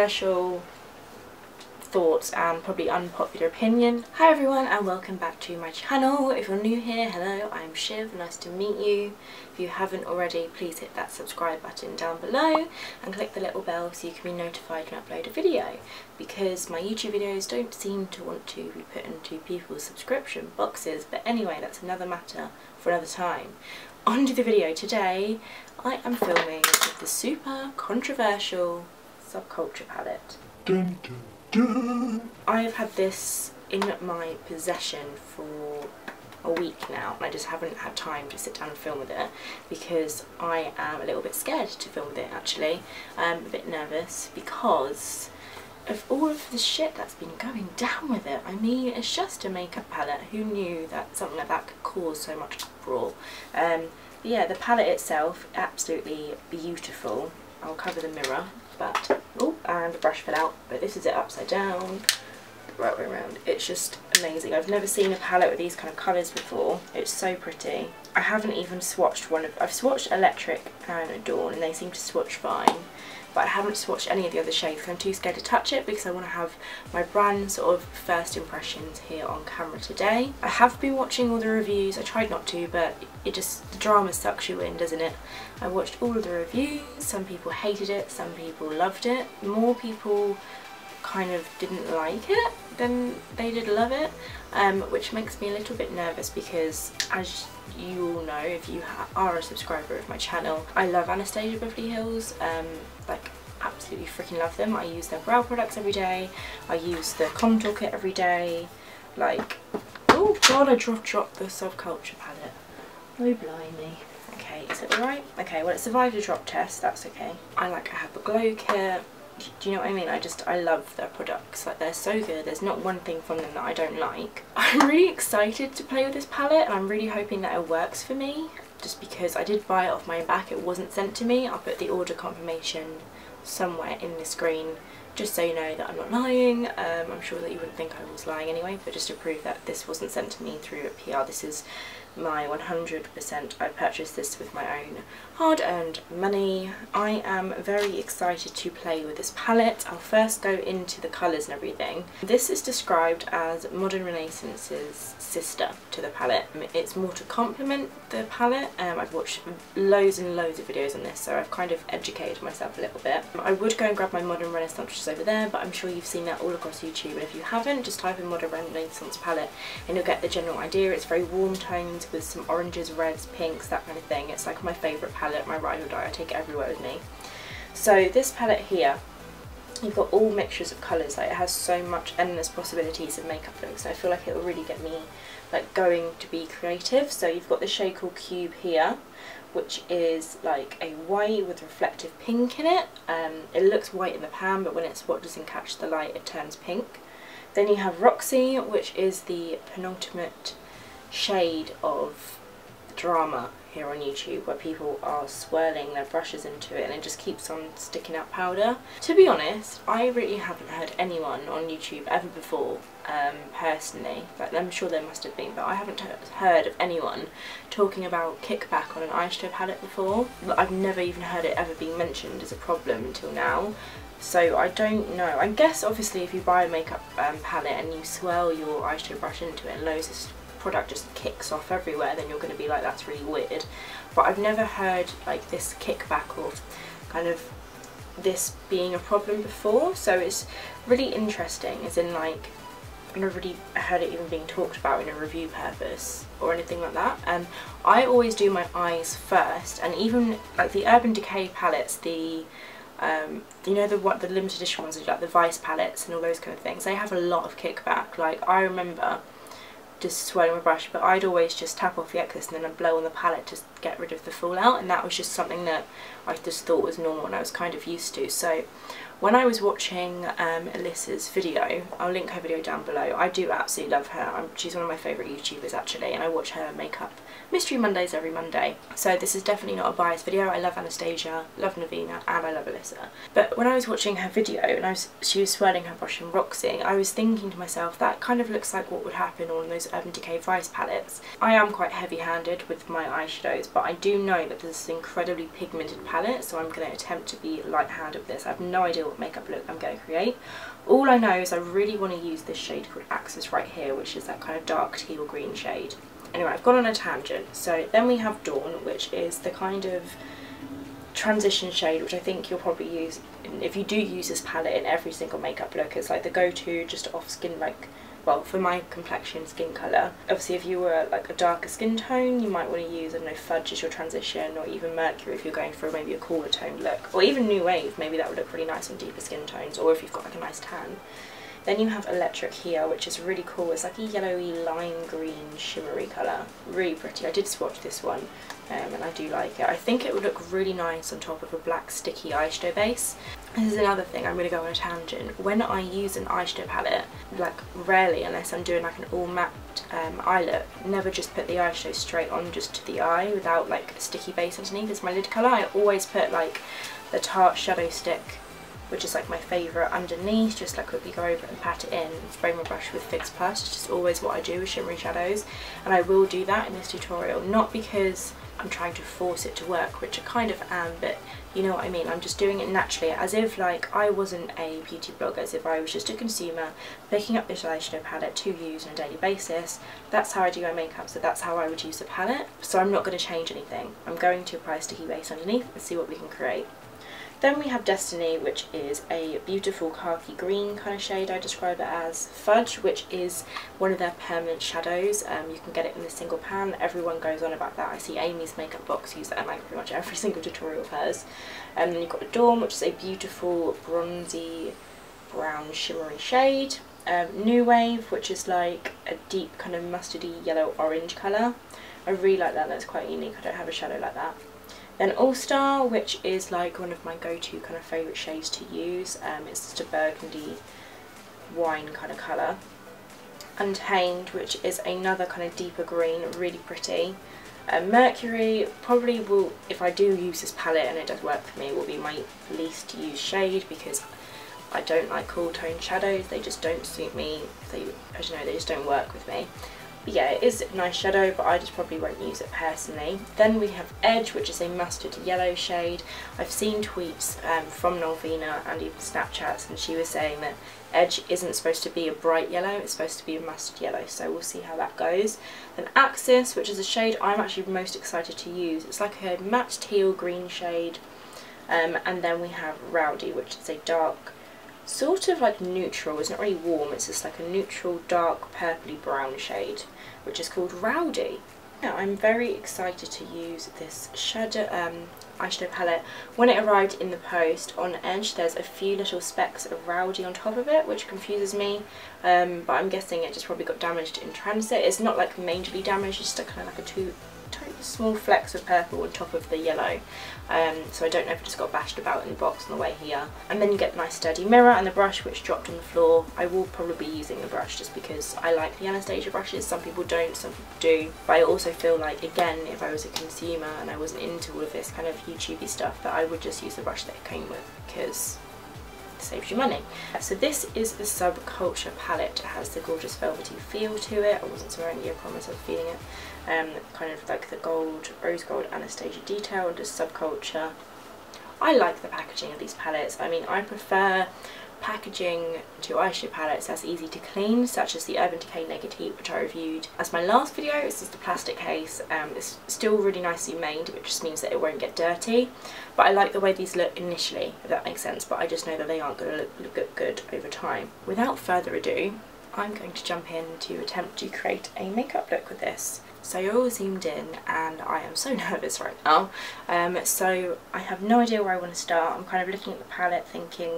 controversial thoughts and probably unpopular opinion. Hi everyone and welcome back to my channel. If you're new here, hello, I'm Shiv, nice to meet you. If you haven't already, please hit that subscribe button down below and click the little bell so you can be notified when I upload a video, because my YouTube videos don't seem to want to be put into people's subscription boxes. But anyway, that's another matter for another time. On to the video. Today I am filming with the super controversial Subculture Palette. Dun, dun. I have had this in my possession for a week now and I just haven't had time to sit down and film with it because I am a little bit scared to film with it actually. I'm a bit nervous because of all of the shit that's been going down with it. I mean, it's just a makeup palette. Who knew that something like that could cause so much uproar? Yeah, the palette itself, absolutely beautiful. I'll cover the mirror, but oh, and the brush fell out, but this is it upside down, the right way around. It's just amazing. I've never seen a palette with these kind of colours before. It's so pretty. I haven't even swatched one of, I've swatched Electric and Dawn and they seem to swatch fine, but I haven't swatched any of the other shades because I'm too scared to touch it because I want to have my brand sort of first impressions here on camera today. I have been watching all the reviews. I tried not to, but it just, the drama sucks you in, doesn't it? I watched all of the reviews. Some people hated it, some people loved it. More people kind of didn't like it than they did love it, which makes me a little bit nervous because, as you all know, if you are a subscriber of my channel, I love Anastasia Beverly Hills. Like, absolutely freaking love them. I use their brow products every day. I use the contour kit every day. Like, oh god, I dropped the Subculture Palette. Oh blimey. Okay, is it alright? Okay, well it survived a drop test, that's okay. I have the glow kit. Do you know what I mean? I love their products. Like, they're so good. There's not one thing from them that I don't like. I'm really excited to play with this palette and I'm really hoping that it works for me, just because I did buy it off my back. It wasn't sent to me. I'll put the order confirmation somewhere in the screen just so you know that I'm not lying. I'm sure that you wouldn't think I was lying anyway, but just to prove that this wasn't sent to me through a PR. This is my 100%. I purchased this with my own hard-earned money. I am very excited to play with this palette. I'll first go into the colours and everything. This is described as Modern Renaissance's sister to the palette. It's more to complement the palette. I've watched loads and loads of videos on this, so I've kind of educated myself a little bit. I would go and grab my Modern Renaissance, which is over there, but I'm sure you've seen that all across YouTube, and if you haven't, just type in Modern Renaissance palette and you'll get the general idea. It's very warm tones with some oranges, reds, pinks, that kind of thing. It's like my favourite palette, my ride or die. I take it everywhere with me. So this palette here, you've got all mixtures of colours. Like, it has so much endless possibilities of makeup looks. I feel like it will really get me like going to be creative. So you've got the shade called Cube here, which is like a white with reflective pink in it. It looks white in the pan, but when it swatches and catches the light it turns pink. Then you have Roxy, which is the penultimate shade of drama here on YouTube, where people are swirling their brushes into it and it just keeps on sticking out powder. To be honest, I really haven't heard anyone on YouTube ever before, personally, like, I'm sure there must have been, but I haven't heard of anyone talking about kickback on an eyeshadow palette before. I've never even heard it ever being mentioned as a problem until now. So I don't know. I guess obviously if you buy a makeup palette and you swirl your eyeshadow brush into it and loads of product just kicks off everywhere, then you're going to be like, that's really weird. But I've never heard like this kickback or kind of this being a problem before, so it's really interesting, as in, like, I've never really heard it even being talked about in a review purpose or anything like that. I always do my eyes first, and even like the Urban Decay palettes, the you know, the limited edition ones, like the Vice palettes and all those kind of things, they have a lot of kickback. Like, I remember just swirling my brush, but I'd always just tap off the excess and then I'd blow on the palette to get rid of the fallout, and that was just something that I just thought was normal and I was kind of used to. So when I was watching Alyssa's video, I'll link her video down below. I do absolutely love her. She's one of my favourite YouTubers actually, and I watch her makeup Mystery Mondays every Monday. So this is definitely not a biased video. I love Anastasia, love Navina, and I love Alyssa. But when I was watching her video and she was swirling her brush in Roxy, I was thinking to myself, that kind of looks like what would happen on those Urban Decay Vice palettes. I am quite heavy-handed with my eyeshadows, but I do know that this is an incredibly pigmented palette, so I'm going to attempt to be light-handed with this. I have no idea single makeup look I'm going to create. All I know is I really want to use this shade called Axis right here, which is that kind of dark teal green shade. Anyway, I've gone on a tangent. So then we have Dawn, which is the kind of transition shade which I think you'll probably use if you do use this palette in every single makeup look. It's like the go-to just off skin, like, well, for my complexion, skin colour. Obviously if you were like a darker skin tone, you might want to use, I don't know, Fudge as your transition, or even Mercury if you're going for maybe a cooler toned look, or even New Wave, maybe that would look really nice on deeper skin tones, or if you've got like a nice tan. Then you have Electric here, which is really cool. It's like a yellowy lime green shimmery colour. Really pretty. I did swatch this one and I do like it. I think it would look really nice on top of a black sticky eyeshadow base. This is another thing, I'm going to go on a tangent. When I use an eyeshadow palette, like rarely, unless I'm doing like an all matte eye look, never just put the eyeshadow straight on just to the eye without like a sticky base underneath as my lid colour. I always put like the Tarte shadow stick, which is like my favourite, underneath, just like quickly go over and pat it in, spray my brush with Fix Plus. It's just always what I do with shimmery shadows, and I will do that in this tutorial, not because I'm trying to force it to work, which I kind of am, but you know what I mean. I'm just doing it naturally, as if like I wasn't a beauty blogger, as if I was just a consumer picking up this eyeshadow palette to use on a daily basis. That's how I do my makeup, so that's how I would use the palette. So I'm not going to change anything. I'm going to apply a sticky base underneath and see what we can create. Then we have Destiny, which is a beautiful khaki green kind of shade. I describe it as Fudge, which is one of their permanent shadows. You can get it in a single pan. Everyone goes on about that. I see Amy's makeup box use that in like pretty much every single tutorial of hers. And then you've got Dawn, which is a beautiful bronzy brown shimmery shade. New Wave, which is like a deep kind of mustardy yellow orange colour. I really like that. That's quite unique. I don't have a shadow like that. Then All Star, which is like one of my go-to kind of favourite shades to use. It's just a burgundy wine kind of colour. Untamed, which is another kind of deeper green, really pretty. Mercury probably will, if I do use this palette and it does work for me, will be my least used shade because I don't like cool toned shadows. They just don't suit me. They, I don't know, they just don't work with me. But yeah, it is a nice shadow, but I just probably won't use it personally. Then we have Edge, which is a mustard yellow shade. I've seen tweets from Nolvina and even Snapchats, and she was saying that Edge isn't supposed to be a bright yellow, it's supposed to be a mustard yellow, so we'll see how that goes. Then Axis, which is a shade I'm actually most excited to use. It's like a matte teal green shade. And then we have Rowdy, which is a dark, sort of like neutral, it's not really warm, it's just like a neutral dark purpley brown shade, which is called Rowdy. Now I'm very excited to use this shadow eyeshadow palette. When it arrived in the post on Edge, there's a few little specks of Rowdy on top of it, which confuses me, but I'm guessing it just probably got damaged in transit. It's not like majorly damaged, it's just kind of like a tiny small flecks of purple on top of the yellow, so I don't know if it just got bashed about in the box on the way here. And then you get the nice sturdy mirror and the brush, which dropped on the floor. I will probably be using the brush just because I like the Anastasia brushes. Some people don't, some people do, but I also feel like, again, if I was a consumer and I wasn't into all of this kind of YouTubey stuff, that I would just use the brush that it came with because it saves you money. So this is the Subculture palette. It has the gorgeous velvety feel to it. I wasn't swearing you, I promise I was feeling it. Kind of like the gold, rose gold Anastasia detail under Subculture. I like the packaging of these palettes. I mean, I prefer packaging to eyeshadow palettes that's easy to clean, such as the Urban Decay Negative, which I reviewed as my last video. This is the plastic case. It's still really nicely made, which just means that it won't get dirty. But I like the way these look initially, if that makes sense, but I just know that they aren't going to look good over time. Without further ado, I'm going to jump in to attempt to create a makeup look with this. So you're all zoomed in and I am so nervous right now. So I have no idea where I want to start. I'm kind of looking at the palette thinking,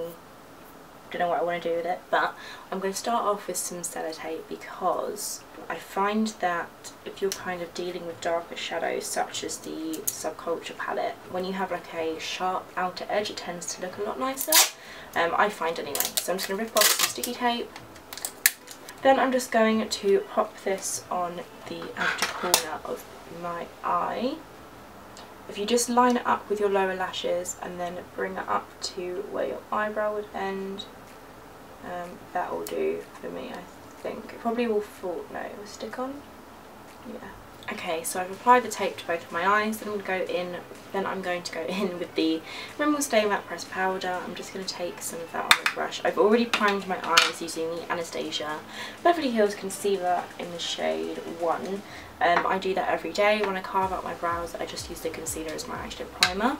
don't know what I want to do with it, but I'm going to start off with some sellotape because I find that if you're kind of dealing with darker shadows such as the Subculture palette, when you have like a sharp outer edge, it tends to look a lot nicer. I find anyway. So I'm just going to rip off some sticky tape. Then I'm just going to pop this on the outer corner of my eye. If you just line it up with your lower lashes and then bring it up to where your eyebrow would end, that will do for me, I think. It probably will fall, no, it will stick on. Yeah, Okay, so I've applied the tape to both of my eyes, then I'm going to go in with the Rimmel Stay Matte Pressed Powder. I'm just going to take some of that on the brush. I've already primed my eyes using the Anastasia Beverly Hills Concealer in the shade 1. I do that every day. When I carve out my brows, I just use the concealer as my eyeshadow primer.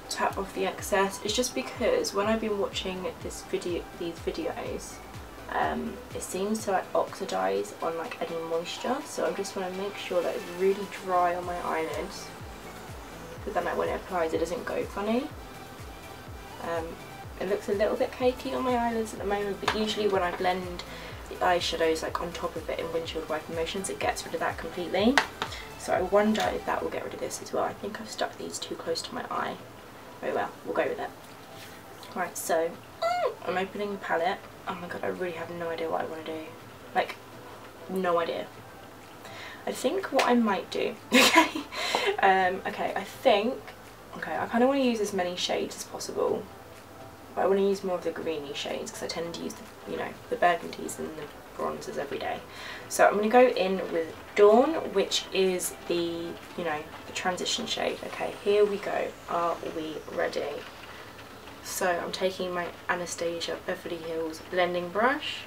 Tap off the excess. It's just because when I've been watching these videos, it seems to like oxidize on like any moisture, so I just want to make sure that it's really dry on my eyelids, but then like when it applies it doesn't go funny. It looks a little bit cakey on my eyelids at the moment, but usually when I blend the eyeshadows like on top of it in windshield wiping motions, it gets rid of that completely. So I wonder if that will get rid of this as well. I think I've stuck these too close to my eye. Oh well, we'll go with it. Right, so I'm opening the palette. Oh my god, I really have no idea what I want to do. Like, no idea. I think what I might do, okay, I kind of want to use as many shades as possible, but I want to use more of the greeny shades because I tend to use the, you know, the burgundies and the bronzes every day. So I'm going to go in with Dawn, which is the, you know, the transition shade. Okay, here we go. Are we ready? So I'm taking my Anastasia Beverly Hills blending brush.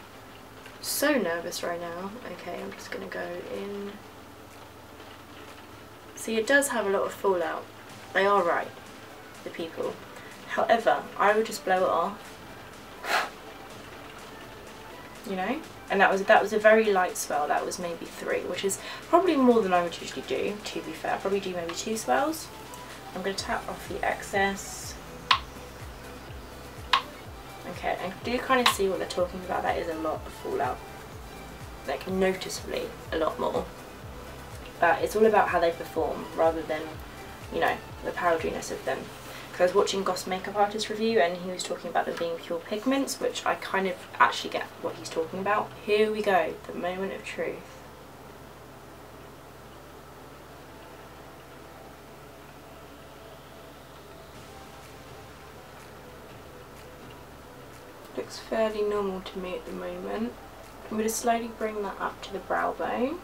So nervous right now. Okay, I'm just going to go in. See, it does have a lot of fallout. They are right, the people. However, I would just blow it off. You know? And that was a very light swell. That was maybe 3, which is probably more than I would usually do, to be fair. I'd probably do maybe 2 swells. I'm going to tap off the excess. Okay, I do kind of see what they're talking about. That is a lot of fallout, like noticeably a lot more, but it's all about how they perform rather than, you know, the powderiness of them. Because I was watching GossMakeUpArtist review and he was talking about them being pure pigments, which I kind of actually get what he's talking about. Here we go, the moment of truth. Looks fairly normal to me at the moment. I'm going to slowly bring that up to the brow bone.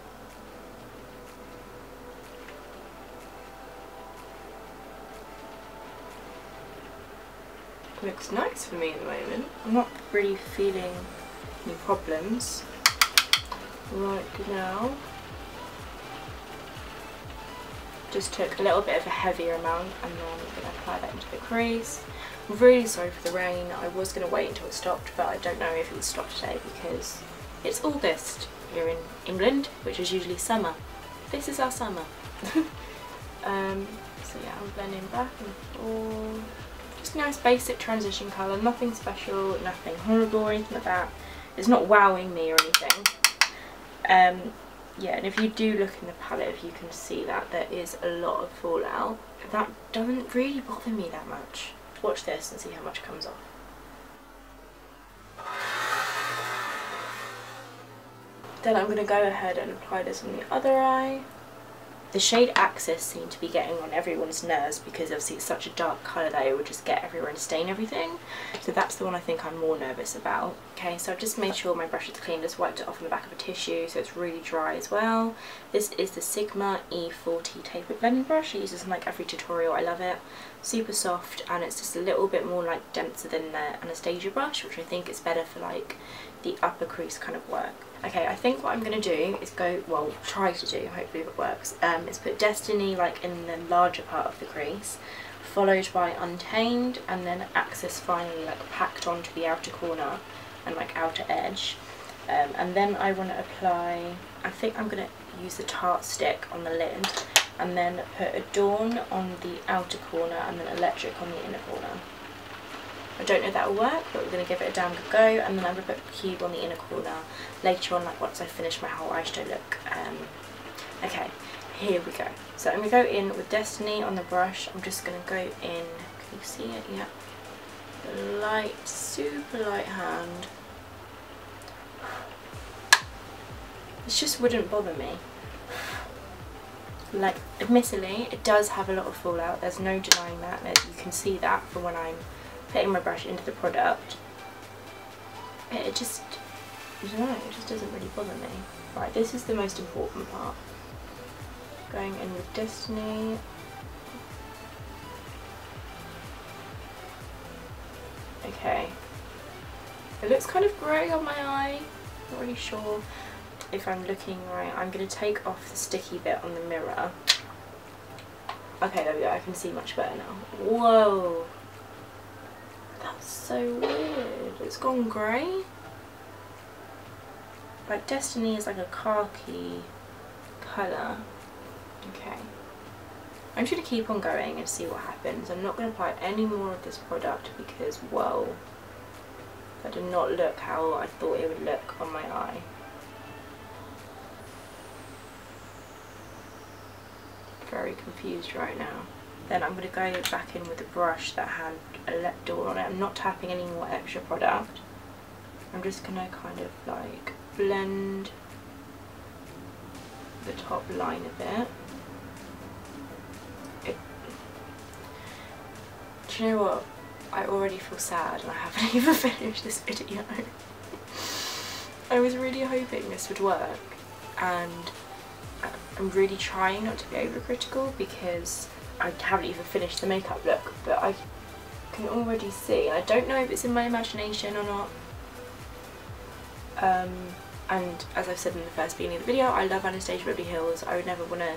Looks nice for me at the moment. I'm not really feeling any problems right now. Just took a little bit of a heavier amount and then I'm going to apply that into the crease. I'm really sorry for the rain. I was going to wait until it stopped, but I don't know if it will stop today because it's August here in England, which is usually summer. This is our summer. So yeah, I'm blending back and forth. Just a nice basic transition colour, nothing special, nothing horrible or anything like that. It's not wowing me or anything. Yeah, and if you do look in the palette, if you can see that there is a lot of fallout, that doesn't really bother me that much. Watch this and see how much comes off. Then I'm going to go ahead and apply this on the other eye. The shade Axis seemed to be getting on everyone's nerves because obviously it's such a dark colour that it would just get everywhere and stain everything. So that's the one I think I'm more nervous about. Okay, so I've just made sure my brush is clean, just wiped it off on the back of a tissue so it's really dry as well. This is the Sigma E40 tapered blending brush. I use this in like every tutorial, I love it. Super soft and it's just a little bit more like denser than the Anastasia brush, which I think is better for like the upper crease kind of work. Okay, I think what I'm going to do is try to do, hopefully if it works, is put Destiny like in the larger part of the crease, followed by Untamed, and then Axis finally like packed onto the outer corner and like outer edge. And then I want to apply, I think I'm going to use the Tarte stick on the lid, and then put a Dawn on the outer corner and then Electric on the inner corner. I don't know if that will work, but we're going to give it a damn good go, and then I'm going to put Cube on the inner corner later on, like once I finish my whole eyeshadow look. Okay, here we go. So I'm going to go in with Destiny on the brush. I'm just going to go in, can you see it? Yeah. The light, super light hand. This just wouldn't bother me. Like, admittedly, it does have a lot of fallout, there's no denying that, you can see that from when I'm putting my brush into the product. It just, I don't know, it just doesn't really bother me. Right, this is the most important part. Going in with Destiny. Okay. It looks kind of grey on my eye. Not really sure if I'm looking right. I'm going to take off the sticky bit on the mirror. Okay, there we go. I can see much better now. Whoa. That's so weird. It's gone grey. Like Destiny is like a khaki colour. Okay. I'm just going to keep on going and see what happens. I'm not going to apply any more of this product because, whoa, that did not look how I thought it would look on my eye. Very confused right now. Then I'm going to go back in with a brush that had a let door on it. I'm not tapping any more extra product. I'm just going to kind of like blend the top line a bit. Do you know what? I already feel sad and I haven't even finished this video. I was really hoping this would work, and I'm really trying not to be overcritical because I haven't even finished the makeup look, but I can already see, and I don't know if it's in my imagination or not. And as I've said in the first beginning of the video, I love Anastasia Beverly Hills. I would never want to,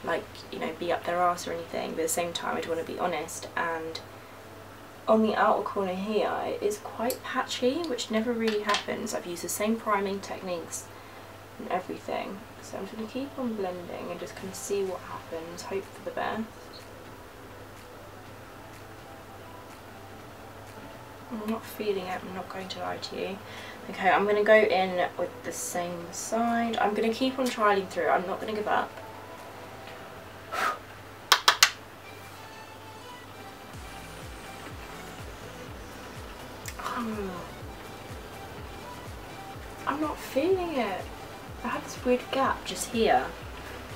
like, you know, be up their arse or anything, but at the same time I'd want to be honest, and on the outer corner here it is quite patchy, which never really happens. I've used the same priming techniques and everything, so I'm just going to keep on blending and just kind of see what happens, hope for the best. I'm not feeling it, I'm not going to lie to you. Okay, I'm going to go in with the same side. I'm going to keep on trialing through, I'm not going to give up. I'm not feeling it. I have this weird gap just here,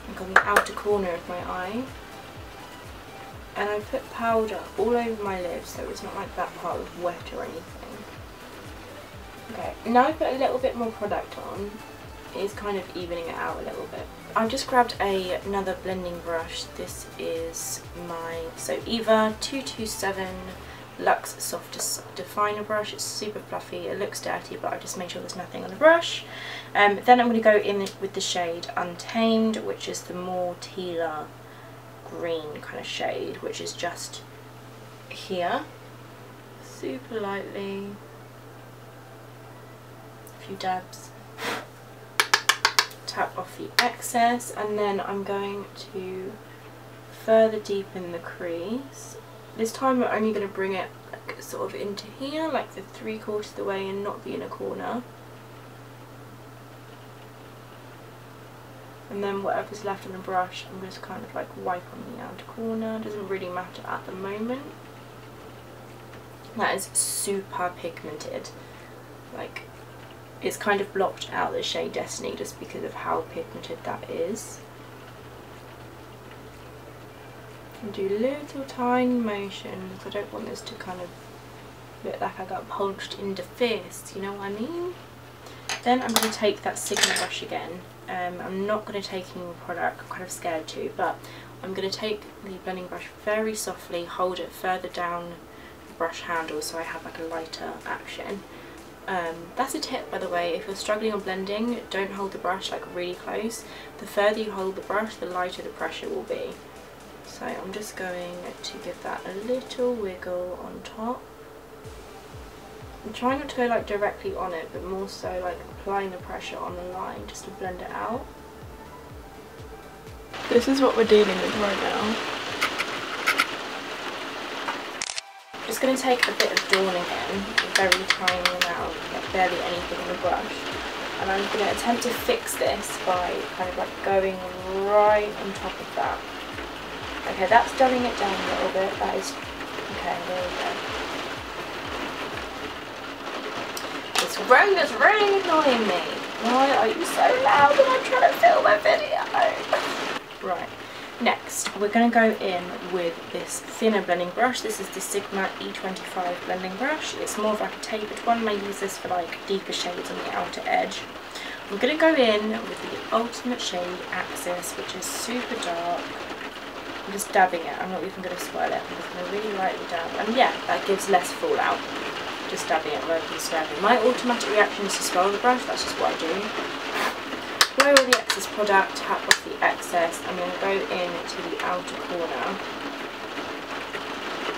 like on the outer corner of my eye. And I put powder all over my lips, so it's not like that part was wet or anything. Okay, now I put a little bit more product on, it's kind of evening it out a little bit. I've just grabbed another blending brush. This is my Eva 227 Luxe Soft Definer brush. It's super fluffy, it looks dirty, but I just made sure there's nothing on the brush. Then I'm going to go in with the shade Untamed, which is the more tealer green kind of shade, which is just here. Super lightly, a few dabs, tap off the excess, and then I'm going to further deepen the crease. This time I'm only going to bring it like sort of into here, like the 3/4 of the way, and not the inner corner. And then whatever's left on the brush, I'm just kind of like wipe on the outer corner. Doesn't really matter at the moment. That is super pigmented. Like, it's kind of blocked out the shade Destiny just because of how pigmented that is. And do little tiny motions. I don't want this to kind of look like I got punched in the face, you know what I mean? Then I'm going to take that Sigma brush again. I'm not going to take any more product, I'm kind of scared to, but I'm going to take the blending brush very softly, hold it further down the brush handle so I have like a lighter action. That's a tip, by the way. If you're struggling on blending, don't hold the brush like really close. The further you hold the brush, the lighter the pressure will be. So I'm just going to give that a little wiggle on top. I'm trying not to go like directly on it, but more so like applying the pressure on the line just to blend it out. This is what we're dealing with right now. Just going to take a bit of dawn again, a very tiny amount, like barely anything on the brush, and I'm going to attempt to fix this by kind of like going right on top of that. Okay, that's dumbing it down a little bit. That is okay. There we go. This room is really annoying me. Why are you so loud when I'm trying to film a video? Right. Next, we're going to go in with this thinner blending brush. This is the Sigma E25 blending brush. It's more of like a tapered one, and I use this for like deeper shades on the outer edge. I'm going to go in with the Ultimate Shade Access, which is super dark. I'm just dabbing it, I'm not even going to swirl it, I'm just going to really lightly dab. And yeah, that gives less fallout. Just dabbing it rather than swirling. My automatic reaction is to swirl the brush, that's just what I do. Blow all the excess product, tap off the excess. I'm going to go into the outer corner.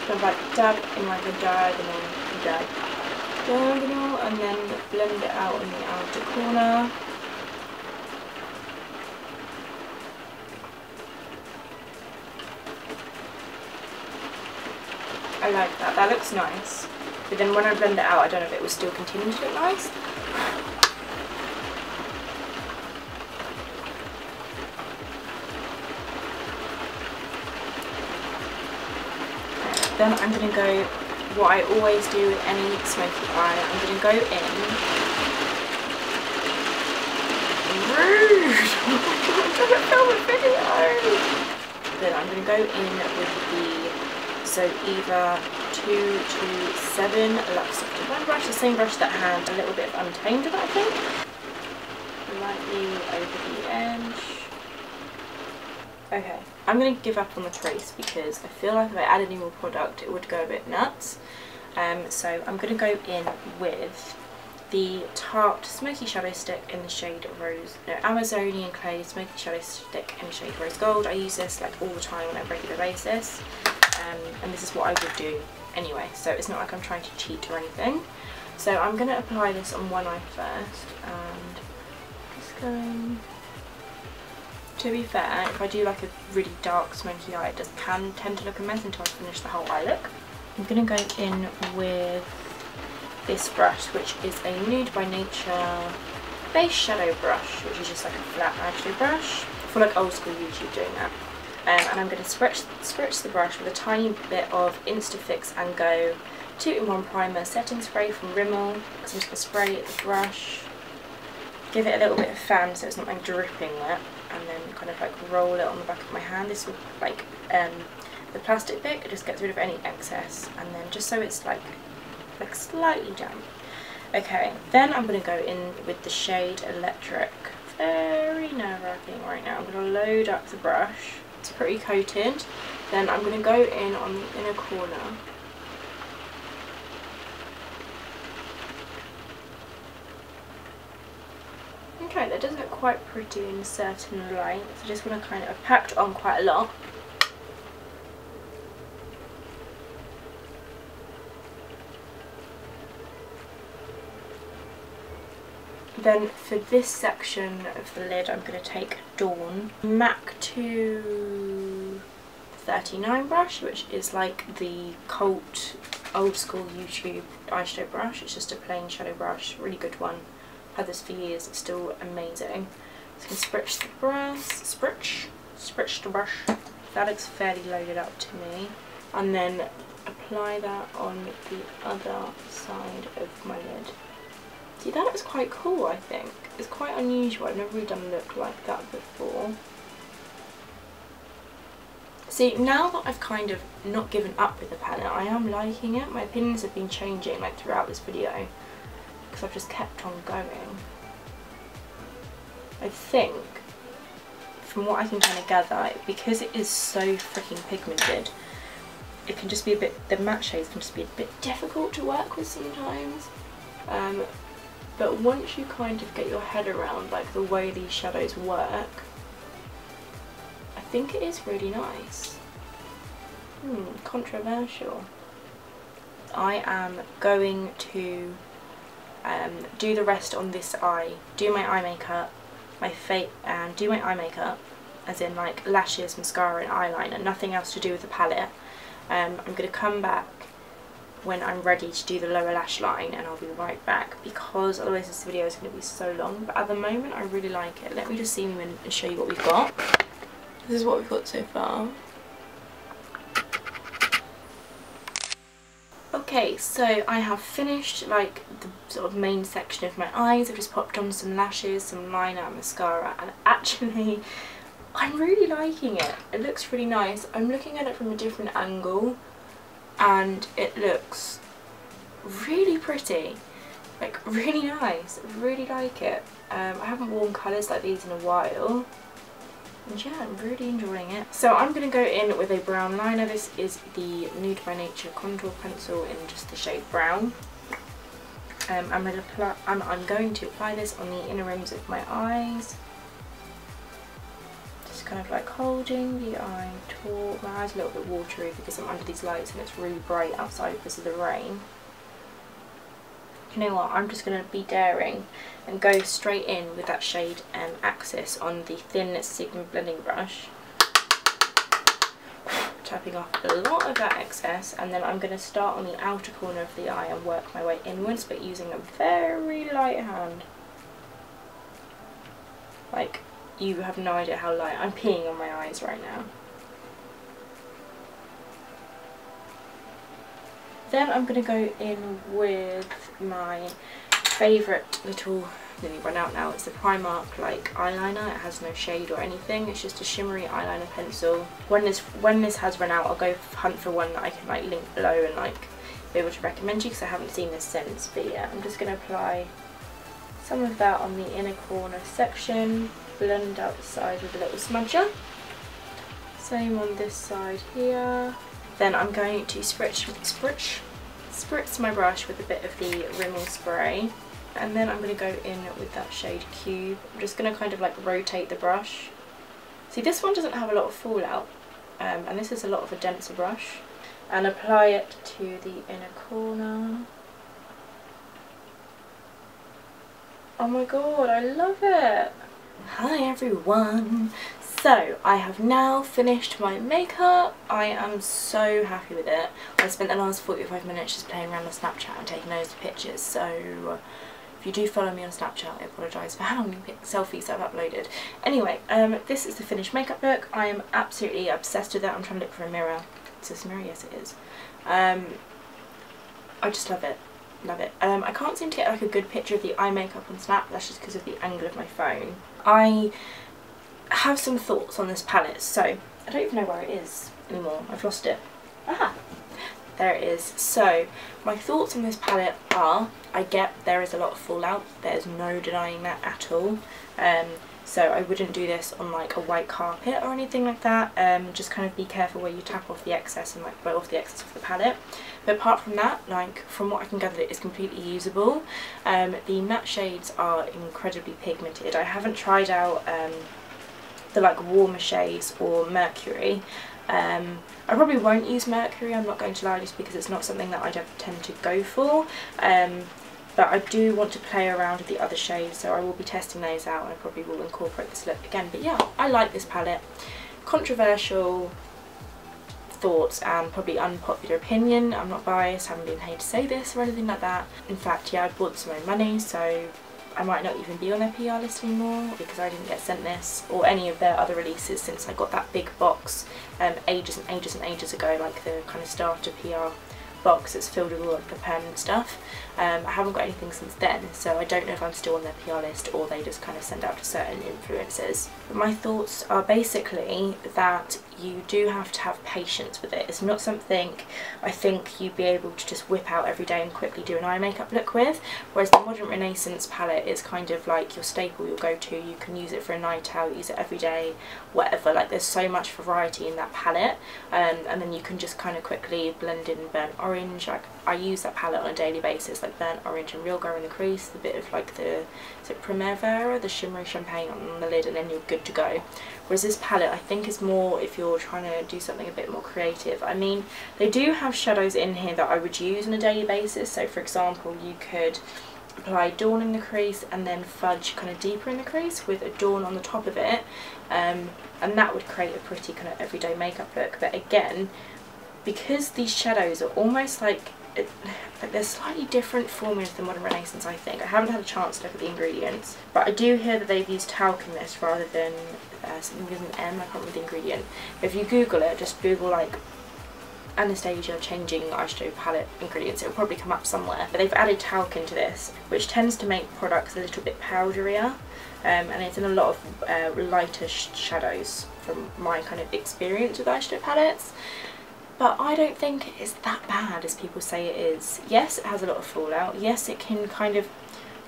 So I'm like dab in like a diagonal, and then blend it out in the outer corner. I like that, that looks nice. But then when I blend it out, I don't know if it will still continue to look nice. Then I'm going to go, what I always do with any smoky eye, I'm going to go in. Rude! I'm trying to film a video! Then I'm going to go in with the, so either 227 Luxe Soft Define brush, the same brush that had a little bit of Untamed in it, I think. Lightly over the edge. Okay, I'm going to give up on the crease because I feel like if I add any more product it would go a bit nuts. So I'm going to go in with the Tarte Smoky Shadow Stick in the shade Amazonian Clay Smoky Shadow Stick in the shade Rose Gold. I use this like all the time on a regular basis, and this is what I would do anyway, so it's not like I'm trying to cheat or anything. So I'm going to apply this on one eye first, and just going. To be fair, if I do like a really dark smoky eye, it just can tend to look a mess until I finish the whole eye look. I'm going to go in with this brush, which is a Nude by Nature base shadow brush, which is just like a flat eyeshadow brush. I feel like old school YouTube doing that. And I'm going to spritz the brush with a tiny bit of Instafix and Go 2-in-1 primer setting spray from Rimmel. So I'm just going to spray the brush, give it a little bit of fan so it's not like dripping wet, and then kind of like roll it on the back of my hand. This will like the plastic bit, it just gets rid of any excess, and then just so it's like slightly damp. Okay, then I'm going to go in with the shade Electric. Very nerve-wracking right now. I'm going to load up the brush. It's pretty coated. Then I'm going to go in on the inner corner. Okay, that does look quite pretty in certain light. So I just want to kind of, I've packed on quite a lot. Then for this section of the lid, I'm going to take Dawn MAC 239 brush, which is like the cult old school YouTube eyeshadow brush. It's just a plain shadow brush, really good one. I've had this for years, it's still amazing. So I can spritz the brush, spritz the brush. That looks fairly loaded up to me. And then apply that on the other side of my lid. See, that looks quite cool, I think. It's quite unusual. I've never really done a look like that before. See, now that I've kind of not given up with the palette, I am liking it. My opinions have been changing like throughout this video because I've just kept on going. I think, from what I can kind of gather, because it is so freaking pigmented, it can just be a bit, the matte shades can just be a bit difficult to work with sometimes. But once you kind of get your head around like the way these shadows work, I think it is really nice. Controversial. I am going to do the rest on this eye, do my eye makeup, do my eye makeup, as in like lashes, mascara and eyeliner, nothing else to do with the palette. I'm going to come back when I'm ready to do the lower lash line, and I'll be right back because otherwise this video is going to be so long. But at the moment I really like it. Let me just zoom in and show you what we've got. This is what we've got so far. Okay, so I have finished like the sort of main section of my eyes. I've just popped on some lashes, some liner and mascara, and actually I'm really liking it. It looks really nice. I'm looking at it from a different angle and it looks really pretty. Like, really nice. Really like it. I haven't worn colours like these in a while. And yeah, I'm really enjoying it. So I'm going to go in with a brown liner. This is the Nude by Nature contour pencil in just the shade brown. I'm going to apply this on the inner rims of my eyes. Just kind of like holding the eye taut. My eyes are a little bit watery because I'm under these lights and it's really bright outside because of the rain. You know what, I'm just going to be daring and go straight in with that shade Axis on the thin Sigma blending brush. Tapping off a lot of that excess, and then I'm going to start on the outer corner of the eye and work my way inwards, but using a very light hand. Like, you have no idea how light. I'm peeing on my eyes right now. Then I'm going to go in with my favourite little, nearly run out now, it's the Primark like eyeliner. It has no shade or anything, it's just a shimmery eyeliner pencil. When this has run out, I'll go hunt for one that I can like link below and like be able to recommend you, because I haven't seen this since. But yeah, I'm just going to apply some of that on the inner corner section, blend out the side with a little smudger. Same on this side here. Then I'm going to spritz my brush with a bit of the Rimmel spray, and then I'm going to go in with that shade Cube. I'm just going to kind of like rotate the brush. See, this one doesn't have a lot of fallout, and this is a lot of a denser brush, and apply it to the inner corner. Oh my god, I love it! Hi everyone! So, I have now finished my makeup. I am so happy with it. I spent the last 45 minutes just playing around on Snapchat and taking loads of pictures, so if you do follow me on Snapchat, I apologise for how many selfies I've uploaded. Anyway, this is the finished makeup look. I am absolutely obsessed with it. I'm trying to look for a mirror. Is this a mirror? Yes, it is. I just love it. Love it. I can't seem to get like a good picture of the eye makeup on Snap. That's just because of the angle of my phone. I have some thoughts on this palette, so I don't even know where it is anymore. I've lost it. Ah, there it is. So my thoughts on this palette are, I get there is a lot of fallout, there's no denying that at all. So I wouldn't do this on like a white carpet or anything like that. Just kind of be careful where you tap off the excess and like blow off the excess of the palette. But apart from that, like from what I can gather, it is completely usable. The matte shades are incredibly pigmented. I haven't tried out the like warmer shades or Mercury. I probably won't use Mercury, I'm not going to lie, just because it's not something that I tend to go for. But I do want to play around with the other shades, so I will be testing those out and I probably will incorporate this look again. But yeah, I like this palette. Controversial thoughts and probably unpopular opinion. I'm not biased, I haven't been paid to say this or anything like that. In fact, yeah, I bought this with my own money, so I might not even be on their PR list anymore because I didn't get sent this or any of their other releases since I got that big box ages and ages and ages ago, like the kind of starter PR box that's filled with all of the permanent stuff. I haven't got anything since then, so I don't know if I'm still on their PR list or they just kind of send out to certain influencers. But my thoughts are basically that you do have to have patience with it. It's not something I think you'd be able to just whip out every day and quickly do an eye makeup look with, whereas the Modern Renaissance palette is kind of like your staple, your go-to. You can use it for a night out, use it every day, whatever. Like, there's so much variety in that palette, and then you can just kind of quickly blend in burnt orange. Like, I use that palette on a daily basis, like burnt orange and real glow in the crease, a bit of like the, is it Primavera, the shimmery champagne on the lid, and then you're good to go. Whereas this palette I think is more if you're trying to do something a bit more creative. I mean, they do have shadows in here that I would use on a daily basis. So for example, you could apply Dawn in the crease and then Fudge kind of deeper in the crease with a Dawn on the top of it, and that would create a pretty kind of everyday makeup look. But again, because these shadows are almost like they're slightly different formulas than Modern Renaissance, I think. I haven't had a chance to look at the ingredients, but I do hear that they've used talc in this rather than something with an M, I can't remember the ingredient. If you Google it, just Google like Anastasia changing eyeshadow palette ingredients, it'll probably come up somewhere. But they've added talc into this, which tends to make products a little bit powderier, and it's in a lot of lighter shadows from my kind of experience with eyeshadow palettes. but I don't think it's that bad as people say it is. Yes, it has a lot of fallout. Yes, it can kind of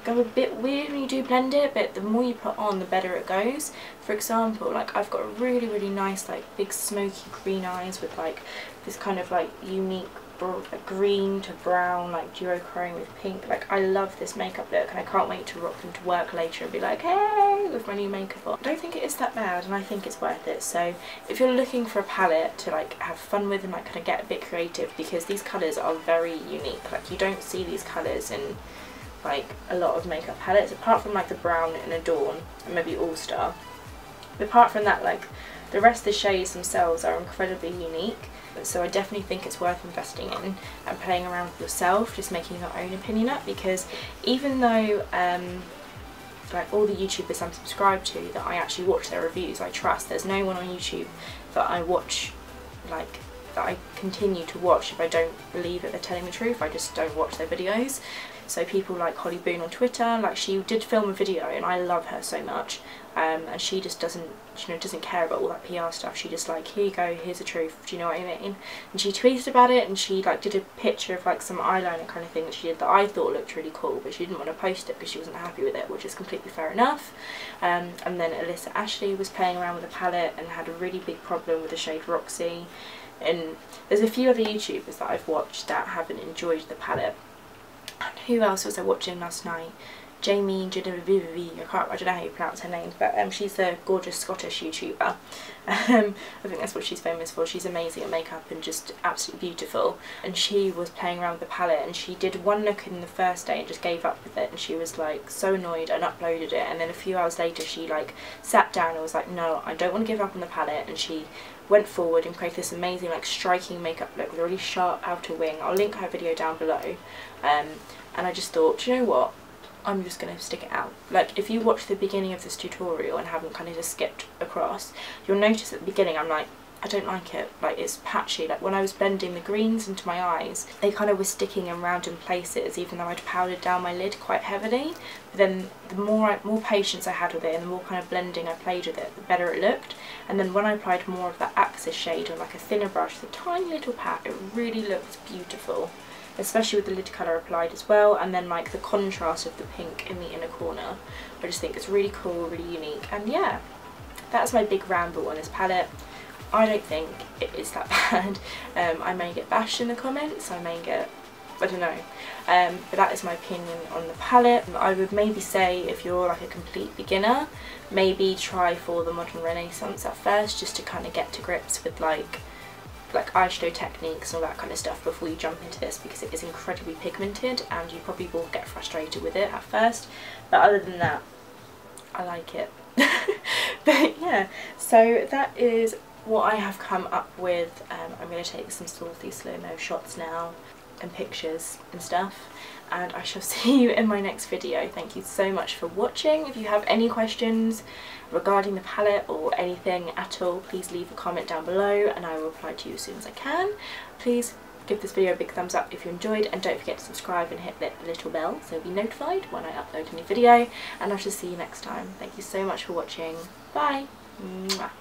go a bit weird when you do blend it, but the more you put on, the better it goes. For example, like I've got really nice like big smoky green eyes with like this kind of like unique green to brown like duochrome with pink. Like I love this makeup look and I can't wait to rock them to work later and be like, hey, with my new makeup on. I don't think it is that bad and I think it's worth it. So if you're looking for a palette to like have fun with and like kind of get a bit creative, because these colours are very unique. Like you don't see these colours in like a lot of makeup palettes, apart from like the brown in Adorn and maybe All Star. But apart from that, like the rest of the shades themselves are incredibly unique. So I definitely think it's worth investing in and playing around with yourself, just making your own opinion up, because even though like all the YouTubers I'm subscribed to that I actually watch their reviews, I trust, there's no one on YouTube that I watch, like that I continue to watch if I don't believe that they're telling the truth. I just don't watch their videos. So people like HollyBoon on Twitter, like she did film a video and I love her so much, and she just doesn't, you know, doesn't care about all that PR stuff. She just like, here you go, here's the truth, do you know what I mean? And she tweeted about it and she like did a picture of like some eyeliner kind of thing that she did that I thought looked really cool, but she didn't want to post it because she wasn't happy with it, which is completely fair enough. And then Alyssa Ashley was playing around with the palette and had a really big problem with the shade Roxy. And there's a few other YouTubers that I've watched that haven't enjoyed the palette. And who else was I watching last night? JamieGenivave, I don't know how you pronounce her name, but she's a gorgeous Scottish YouTuber. I think that's what she's famous for. She's amazing at makeup and just absolutely beautiful. And she was playing around with the palette and she did one look in the first day and just gave up with it, and she was like so annoyed and uploaded it, and then a few hours later she like sat down and was like, no, I don't want to give up on the palette, and she went forward and created this amazing like striking makeup look with a really sharp outer wing. I'll link her video down below. And I just thought, do you know what? I'm just going to stick it out. Like if you watch the beginning of this tutorial and haven't kind of just skipped across, you'll notice at the beginning I'm like, I don't like it, like it's patchy. Like when I was blending the greens into my eyes, they kind of were sticking in random places even though I'd powdered down my lid quite heavily. But then the more patience I had with it and the more kind of blending I played with it, the better it looked. And then when I applied more of that Axis shade on like a thinner brush, the tiny little pat, it really looked beautiful. Especially with the lid colour applied as well, and then like the contrast of the pink in the inner corner. I just think it's really cool, really unique, and yeah, that's my big ramble on this palette. I don't think it is that bad. I may get bashed in the comments, I may get, I don't know, but that is my opinion on the palette. I would maybe say if you're like a complete beginner, maybe try for the Modern Renaissance at first, just to kind of get to grips with like eyeshadow techniques and all that kind of stuff before you jump into this, because it is incredibly pigmented and you probably will get frustrated with it at first, but other than that I like it. But yeah, so that is what I have come up with. I'm going to take some saucy slow-mo shots now and pictures and stuff, and I shall see you in my next video. Thank you so much for watching. If you have any questions regarding the palette or anything at all, please leave a comment down below and I will reply to you as soon as I can. Please give this video a big thumbs up if you enjoyed, and don't forget to subscribe and hit the little bell so you'll be notified when I upload a new video, and I shall see you next time. Thank you so much for watching. Bye! Mwah.